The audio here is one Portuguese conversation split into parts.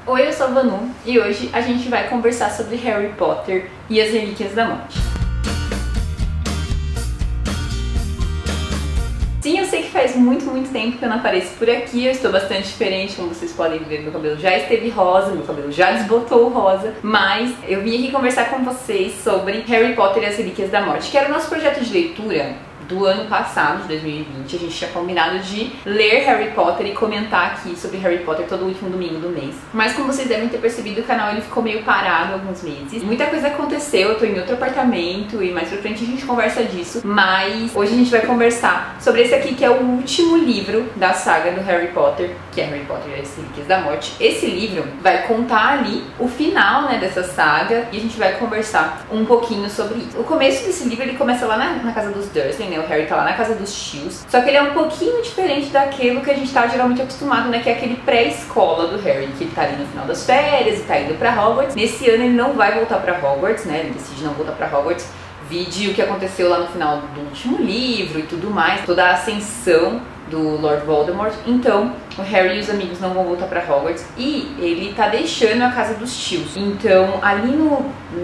Oi, eu sou a Vanu e hoje a gente vai conversar sobre Harry Potter e as Relíquias da Morte. Sim, eu sei que faz muito tempo que eu não apareço por aqui, eu estou bastante diferente, como vocês podem ver, meu cabelo já esteve rosa, meu cabelo já desbotou o rosa, mas eu vim aqui conversar com vocês sobre Harry Potter e as Relíquias da Morte, que era o nosso projeto de leitura do ano passado, de 2020. A gente tinha combinado de ler Harry Potter e comentar aqui sobre Harry Potter todo último domingo do mês. Mas como vocês devem ter percebido, o canal ele ficou meio parado alguns meses. Muita coisa aconteceu, eu tô em outro apartamento e mais pra frente a gente conversa disso. Mas hoje a gente vai conversar sobre esse aqui que é o último livro da saga do Harry Potter, que é Harry Potter e as Relíquias da Morte. Esse livro vai contar ali o final, né, dessa saga e a gente vai conversar um pouquinho sobre isso. O começo desse livro ele começa lá na casa dos Dursley, né? O Harry tá lá na casa dos tios, só que ele é um pouquinho diferente daquilo que a gente tá geralmente acostumado, né, que é aquele pré-escola do Harry, que ele tá ali no final das férias e tá indo pra Hogwarts. Nesse ano ele não vai voltar pra Hogwarts, né, ele decide não voltar pra Hogwarts, vide o que aconteceu lá no final do último livro e tudo mais, toda a ascensão do Lord Voldemort. Então o Harry e os amigos não vão voltar pra Hogwarts e ele tá deixando a casa dos tios. Então ali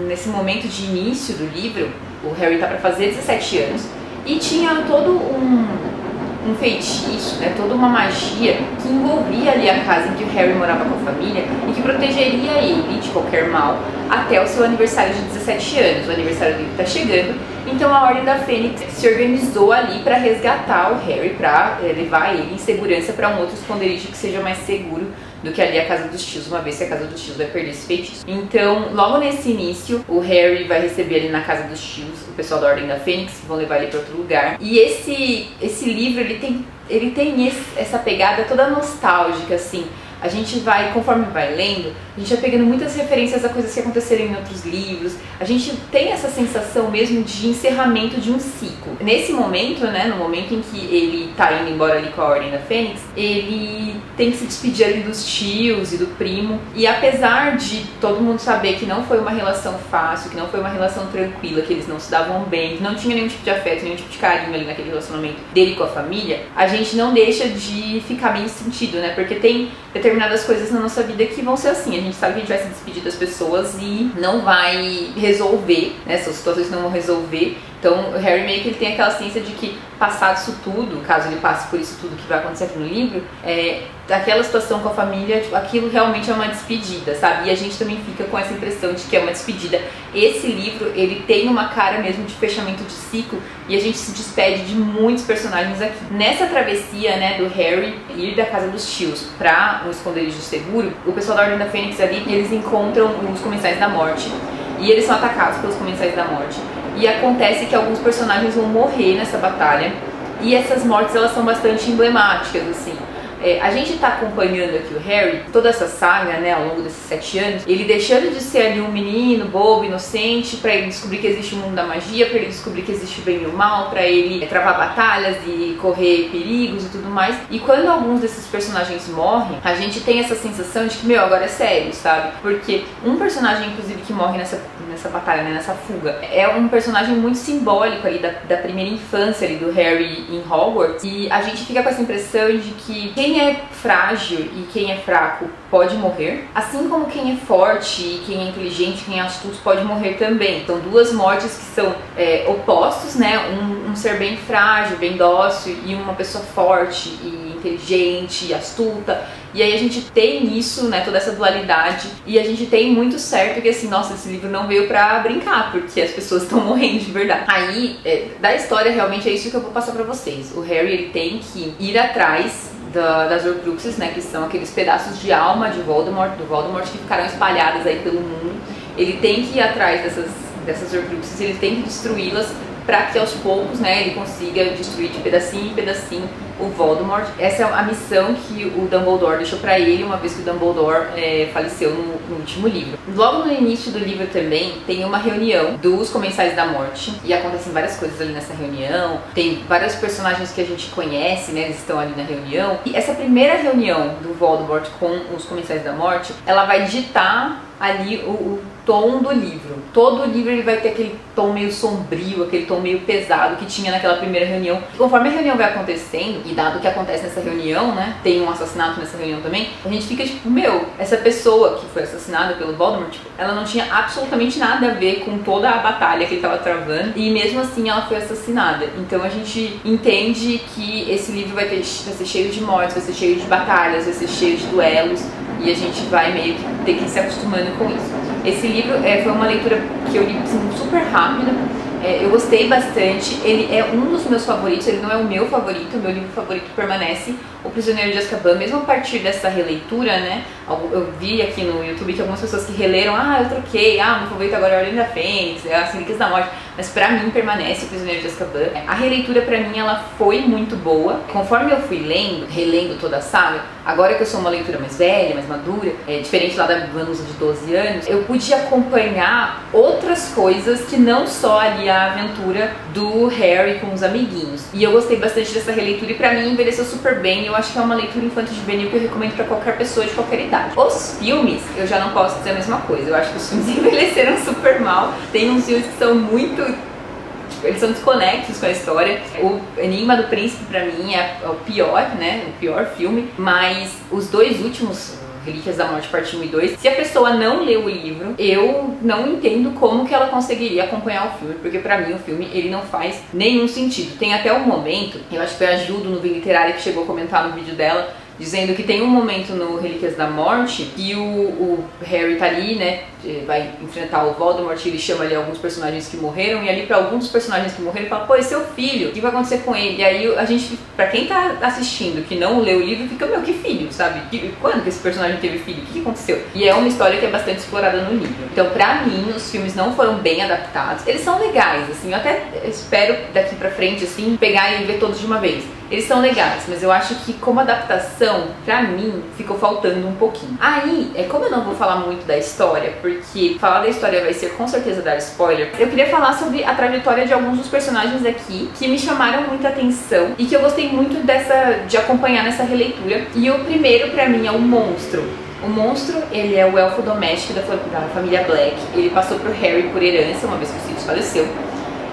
nesse momento de início do livro, o Harry tá pra fazer 17 anos e tinha todo um feitiço, né, toda uma magia que envolvia ali a casa em que o Harry morava com a família e que protegeria ele de qualquer mal até o seu aniversário de 17 anos. O aniversário dele tá chegando, então a Ordem da Fênix se organizou ali para resgatar o Harry, para levar ele em segurança para um outro esconderijo que seja mais seguro do que ali a casa dos tios, uma vez que a casa dos tios vai perder esse feitiço. Então, logo nesse início, o Harry vai receber ali na casa dos tios o pessoal da Ordem da Fênix, vão levar ele para outro lugar. E esse livro, ele tem essa pegada toda nostálgica, assim. A gente vai, conforme vai lendo, a gente vai pegando muitas referências a coisas que aconteceram em outros livros. A gente tem essa sensação mesmo de encerramento de um ciclo. Nesse momento, né, no momento em que ele tá indo embora ali com a Ordem da Fênix, ele tem que se despedir ali dos tios e do primo. E apesar de todo mundo saber que não foi uma relação fácil, que não foi uma relação tranquila, que eles não se davam bem, que não tinha nenhum tipo de afeto, nenhum tipo de carinho ali naquele relacionamento dele com a família, a gente não deixa de ficar meio sentido, né? Porque tem determinadas coisas na nossa vida que vão ser assim. A gente sabe que a gente vai se despedir das pessoas e não vai resolver, né? São situações que não vão resolver. Então o Harry meio que ele tem aquela ciência de que, passado isso tudo, caso ele passe por isso tudo que vai acontecer aqui no livro, aquela situação com a família, tipo, aquilo realmente é uma despedida, sabe? E a gente também fica com essa impressão de que é uma despedida. Esse livro, ele tem uma cara mesmo de fechamento de ciclo e a gente se despede de muitos personagens aqui. Nessa travessia, né, do Harry ir da casa dos tios pra um esconderijo seguro, o pessoal da Ordem da Fênix ali, eles encontram os Comensais da Morte e eles são atacados pelos Comensais da Morte. E acontece que alguns personagens vão morrer nessa batalha e essas mortes elas são bastante emblemáticas, assim. A gente tá acompanhando aqui o Harry, toda essa saga, né, ao longo desses 7 anos, ele deixando de ser ali um menino bobo, inocente, pra ele descobrir que existe o mundo da magia, pra ele descobrir que existe o bem e o mal, pra ele travar batalhas e correr perigos e tudo mais. E quando alguns desses personagens morrem, a gente tem essa sensação de que, meu, agora é sério, sabe? Porque um personagem, inclusive, que morre nessa batalha, né, nessa fuga, é um personagem muito simbólico ali da primeira infância ali do Harry em Hogwarts. E a gente fica com essa impressão de que quem é frágil e quem é fraco pode morrer, assim como quem é forte e quem é inteligente, quem é astuto pode morrer também. São duas mortes que são opostos, né? Um ser bem frágil, bem dócil e uma pessoa forte e inteligente e astuta. E aí a gente tem isso, né, toda essa dualidade, e a gente tem muito certo que assim, nossa, esse livro não veio pra brincar, porque as pessoas estão morrendo de verdade. Aí, da história realmente é isso que eu vou passar pra vocês. O Harry, ele tem que ir atrás das Horcruxes, né, que são aqueles pedaços de alma do Voldemort que ficaram espalhadas aí pelo mundo. Ele tem que ir atrás dessas Horcruxes, ele tem que destruí-las para que aos poucos, né, ele consiga destruir de pedacinho em pedacinho o Voldemort. Essa é a missão que o Dumbledore deixou para ele, uma vez que o Dumbledore faleceu no último livro. Logo no início do livro também tem uma reunião dos Comensais da Morte e acontecem várias coisas ali nessa reunião. Tem vários personagens que a gente conhece, né, eles estão ali na reunião. E essa primeira reunião do Voldemort com os Comensais da Morte, ela vai ditar ali o tom do livro. Todo o livro ele vai ter aquele tom meio sombrio, aquele tom meio pesado que tinha naquela primeira reunião. Conforme a reunião vai acontecendo E dado o que acontece nessa reunião, né, tem um assassinato nessa reunião também, a gente fica tipo, meu, essa pessoa que foi assassinada pelo Voldemort, tipo, ela não tinha absolutamente nada a ver com toda a batalha que ele tava travando, e mesmo assim ela foi assassinada. Então a gente entende que esse livro vai ser cheio de mortes, vai ser cheio de batalhas, vai ser cheio de duelos, e a gente vai meio que ter que ir se acostumando com isso. Esse livro foi uma leitura que eu li assim, super rápida. Eu gostei bastante, ele é um dos meus favoritos, ele não é o meu favorito, o meu livro favorito permanece O Prisioneiro de Azkaban, mesmo a partir dessa releitura, né? Eu vi aqui no YouTube que algumas pessoas que releram, eu troquei, o meu favorito agora é a Ordem da Fênix, é As Relíquias da Morte, mas pra mim permanece O Prisioneiro de Azkaban. A releitura pra mim, ela foi muito boa, conforme eu fui relendo toda a saga, agora que eu sou uma leitura mais velha, mais madura, diferente lá da Vanusa de 12 anos, eu pude acompanhar outras coisas que não só ali a aventura do Harry com os amiguinhos. E eu gostei bastante dessa releitura e pra mim envelheceu super bem. Eu acho que é uma leitura infanto-juvenil que eu recomendo pra qualquer pessoa de qualquer idade. Os filmes, eu já não posso dizer a mesma coisa. Eu acho que os filmes envelheceram super mal. Tem uns filmes que são muito... eles são desconexos com a história. O Enigma do Príncipe pra mim é o pior, né? O pior filme. Mas os dois últimos... Relíquias da Morte, parte 1 e 2. Se a pessoa não lê o livro, eu não entendo como que ela conseguiria acompanhar o filme, porque pra mim o filme, ele não faz nenhum sentido. Tem até um momento, eu acho que foi a Ju do Nuvem Literária que chegou a comentar no vídeo dela, dizendo que tem um momento no Relíquias da Morte que o Harry tá ali, né, vai enfrentar o Voldemort, ele chama ali alguns personagens que morreram, e ali pra alguns dos personagens que morreram, ele fala, pô, esse é seu filho, o que vai acontecer com ele? E aí a gente, pra quem tá assistindo, que não leu o livro, fica, meu, que filho, sabe? Quando que esse personagem teve filho? O que aconteceu? E é uma história que é bastante explorada no livro. Então, pra mim, os filmes não foram bem adaptados. Eles são legais, assim, eu até espero daqui pra frente, assim, pegar e ver todos de uma vez. Eles são legais, mas eu acho que como adaptação, pra mim, ficou faltando um pouquinho. Aí, como eu não vou falar muito da história, porque falar da história vai ser com certeza dar spoiler, eu queria falar sobre a trajetória de alguns dos personagens aqui que me chamaram muita atenção e que eu gostei muito de acompanhar nessa releitura. E o primeiro pra mim é o Monstro. O Monstro, ele é o elfo doméstico da família Black. Ele passou pro Harry por herança, uma vez que o Sirius faleceu.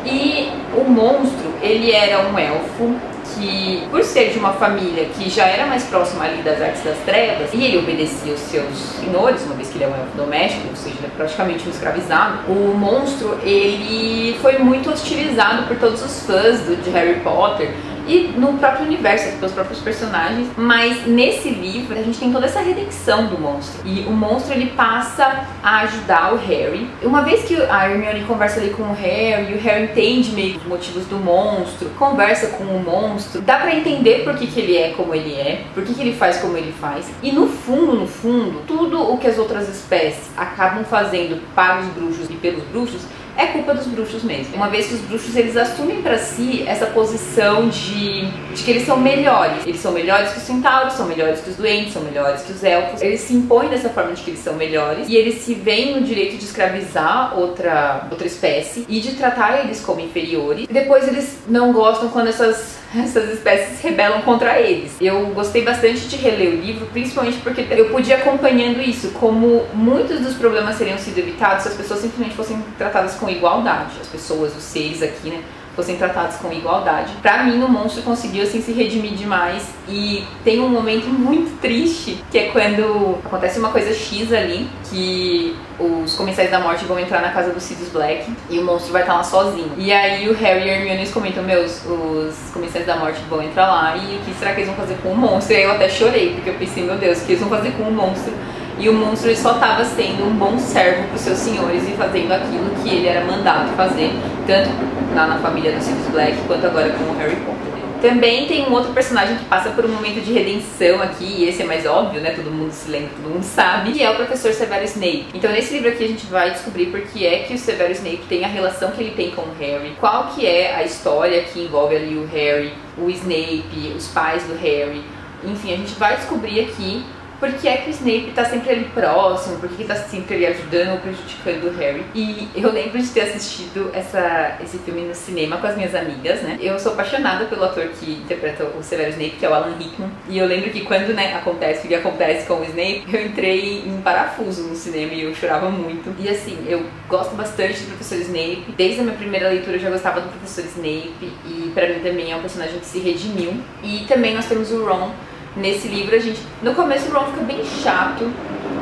E o Monstro, ele era um elfo que, por ser de uma família que já era mais próxima ali das artes das trevas, e ele obedecia os seus senhores, uma vez que ele é um elfo doméstico, ou seja, ele é praticamente um escravizado, o Monstro, ele foi muito hostilizado por todos os fãs de Harry Potter, e no próprio universo, pelos próprios personagens. Mas nesse livro a gente tem toda essa redenção do Monstro, e o Monstro, ele passa a ajudar o Harry. Uma vez que a Hermione conversa ali com o Harry entende meio os motivos do Monstro, conversa com o Monstro, dá pra entender por que ele é como ele é, por que ele faz como ele faz. E no fundo, tudo o que as outras espécies acabam fazendo para os bruxos e pelos bruxos é culpa dos bruxos mesmo. Uma vez que os bruxos, eles assumem pra si essa posição de que eles são melhores. Eles são melhores que os centauros, são melhores que os doentes, são melhores que os elfos. Eles se impõem dessa forma de que eles são melhores, e eles se veem no direito de escravizar outra espécie e de tratar eles como inferiores. E depois eles não gostam quando essas espécies se rebelam contra eles. Eu gostei bastante de reler o livro, principalmente porque eu pude ir acompanhando isso, como muitos dos problemas seriam sido evitados se as pessoas simplesmente fossem tratadas com igualdade. As pessoas, os seres aqui, né, fossem tratados com igualdade. Pra mim, o Monstro conseguiu, assim, se redimir demais. E tem um momento muito triste, que é quando acontece uma coisa X ali, que os Comensais da Morte vão entrar na casa do Sirius Black e o Monstro vai estar lá sozinho. E aí o Harry e a Hermione comentam, os Comensais da Morte vão entrar lá, e o que será que eles vão fazer com o Monstro? E aí eu até chorei, porque eu pensei, meu Deus, o que eles vão fazer com o Monstro? E o Monstro, ele só estava sendo um bom servo para os seus senhores e fazendo aquilo que ele era mandado fazer, tanto lá na família do Sirius Black quanto agora com o Harry Potter. Também tem um outro personagem que passa por um momento de redenção aqui, e esse é mais óbvio, né? Todo mundo se lembra, todo mundo sabe, que é o professor Severus Snape. Então nesse livro aqui a gente vai descobrir por que é que o Severus Snape tem a relação que ele tem com o Harry, qual que é a história que envolve ali o Harry, o Snape, os pais do Harry. Enfim, a gente vai descobrir aqui por que é que o Snape tá sempre ali próximo, por que tá sempre ali ajudando ou prejudicando o Harry. E eu lembro de ter assistido esse filme no cinema com as minhas amigas, né? Eu sou apaixonada pelo ator que interpreta o Severo Snape, que é o Alan Rickman. E eu lembro que quando, né, acontece o que acontece com o Snape, eu entrei em parafuso no cinema e eu chorava muito. E assim, eu gosto bastante do professor Snape. Desde a minha primeira leitura eu já gostava do professor Snape. E pra mim também é um personagem que se redimiu. E também nós temos o Ron. Nesse livro, no começo o Ron fica bem chato,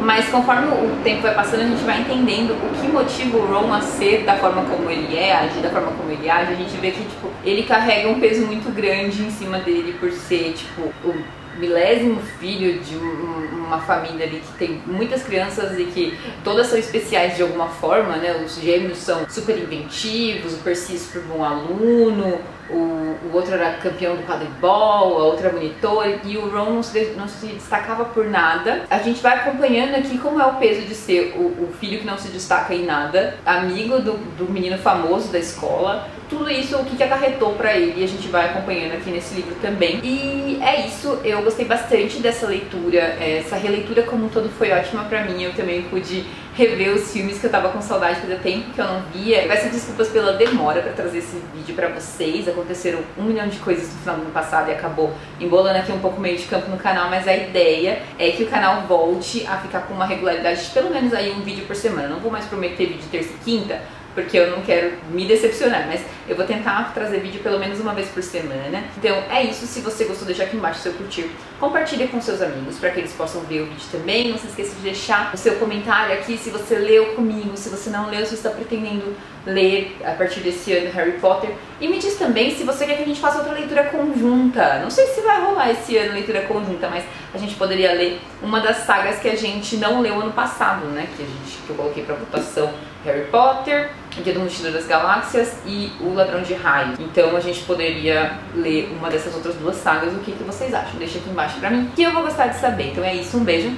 mas conforme o tempo vai passando, a gente vai entendendo o que motiva o Ron a ser da forma como ele é, a agir da forma como ele age. A gente vê que, tipo, ele carrega um peso muito grande em cima dele por ser, tipo, o milésimo filho de uma família ali que tem muitas crianças e que todas são especiais de alguma forma, né? Os gêmeos são super inventivos, o Percy é super bom aluno, o outro era campeão do quadribol, a outra monitora, e o Ron não se destacava por nada. A gente vai acompanhando aqui como é o peso de ser o filho que não se destaca em nada, amigo do menino famoso da escola. Tudo isso, o que acarretou pra ele, e a gente vai acompanhando aqui nesse livro também. E é isso, eu gostei bastante dessa leitura, essa releitura como um todo foi ótima pra mim. Eu também pude rever os filmes que eu tava com saudade, fazia tempo que eu não via. Peço desculpas pela demora pra trazer esse vídeo pra vocês. Aconteceram 1 milhão de coisas no final do ano passado e acabou embolando aqui um pouco meio de campo no canal, mas a ideia é que o canal volte a ficar com uma regularidade de pelo menos aí um vídeo por semana. Não vou mais prometer vídeo terça e quinta, porque eu não quero me decepcionar, mas eu vou tentar trazer vídeo pelo menos uma vez por semana. Então é isso, se você gostou, deixa aqui embaixo seu curtir, compartilha com seus amigos para que eles possam ver o vídeo também. Não se esqueça de deixar o seu comentário aqui se você leu comigo, se você não leu, se você está pretendendo ler a partir desse ano Harry Potter. E me diz também se você quer que a gente faça outra leitura conjunta. Não sei se vai rolar esse ano leitura conjunta, mas a gente poderia ler uma das sagas que a gente não leu ano passado, né? Que eu coloquei para votação: Harry Potter, O Guia do Mochileiro das Galáxias e O Ladrão de Raios. Então a gente poderia ler uma dessas outras 2 sagas. O que vocês acham? Deixa aqui embaixo pra mim, que eu vou gostar de saber. Então é isso, um beijo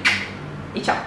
e tchau!